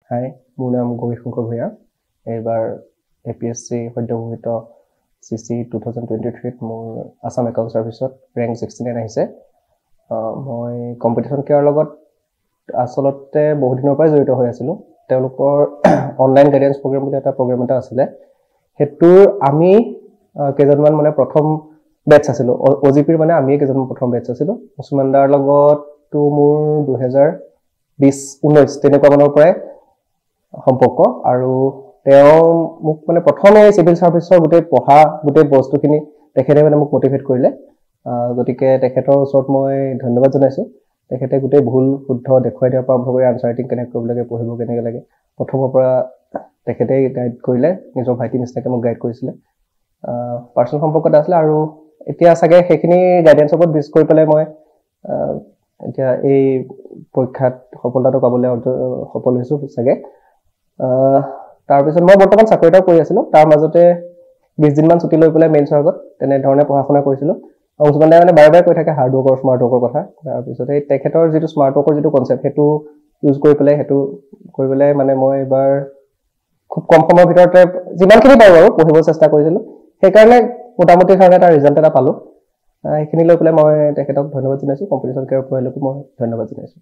হাই, মোৰ নাম গৌৰী শংকৰ ভূঞা। এইবাৰ APSC সদ্যঘোষিত CC 2023 মোৰ আছাম একাউণ্ট ছাৰ্ভিচত ৰেংক 69 আহিছে। মই কম্পিটিশ্যন কেয়াৰৰ লগত আচলতে বহুত দিনৰ পৰাই জড়িত হৈ আছিলোঁ। তেওঁলোকৰ অনলাইন গাইডেন্স প্ৰগ্ৰেম বুলি এটা প্ৰগ্ৰেম এটা আছিলে। সেইটোৰ আমি কেইজনমান মানে প্ৰথম বেটছ আছিলোঁ। OGPৰ মানে আমিয়ে কেইজনমান প্ৰথম বেটছ আছিলোঁ। উছমান দাৰ লগততো মোৰ 2020-19 তেনেকুৱা মানৰ পৰাই সম্পৰ্ক, আৰু তেওঁ মোক মানে প্ৰথমে চিভিল ছাৰ্ভিচৰ গোটেই বস্তুখিনি তেখেতে মানে মোক মটিভেট কৰিলে। গতিকে তেখেতৰ ওচৰত মই ধন্যবাদ জনাইছোঁ। তেখেতে গোটেই ভুল শুদ্ধ দেখুৱাই দিয়াৰ পৰা আৰম্ভ কৰি আনচাৰ ৰাইটিং কেনেকৈ কৰিব লাগে, পঢ়িব কেনেকৈ লাগে, প্ৰথমৰ পৰা তেখেতেই গাইড কৰিলে। নিজৰ ভাইটি নিচিনাকৈ মোক গাইড কৰিছিলে। পাৰ্চনেল সম্পৰ্ক এটা আছিলে, আৰু এতিয়া চাগে সেইখিনি গাইডেন্সৰ ওপৰত বেছ কৰি পেলাই মই এতিয়া এই পৰীক্ষাত সফলতাটো পাবলৈ সফল হৈছোঁ চাগে। তাৰপিছত মই বৰ্তমান চাকৰি এটাও কৰি আছিলোঁ। তাৰ মাজতে 20 দিনমান ছুটি লৈ পেলাই মেইনছৰ আগত তেনেধৰণে পঢ়া শুনা কৰিছিলোঁ। আৰু উছমান দাই মানে বাৰে বাৰে কৈ থাকে হাৰ্ড ৱৰ্কৰ, স্মাৰ্ট ৱৰ্কৰ কথা। তাৰপিছত এই তেখেতৰ যিটো স্মাৰ্ট ৱৰ্কৰ যিটো কনচেপ্ট, সেইটো ইউজ কৰি পেলাই মানে মই এইবাৰ খুব কম সময়ৰ ভিতৰতে যিমানখিনি পাৰোঁ আৰু পঢ়িব চেষ্টা কৰিছিলোঁ। সেইকাৰণে মোটামুটি কাৰণে এটা ৰিজাল্ট এটা পালোঁ। সেইখিনি লৈ পেলাই মই তেখেতক ধন্যবাদ জনাইছোঁ। কম্পিটিশ্যন কেয়াৰ পৰিয়ালকো মই ধন্যবাদ জনাইছোঁ।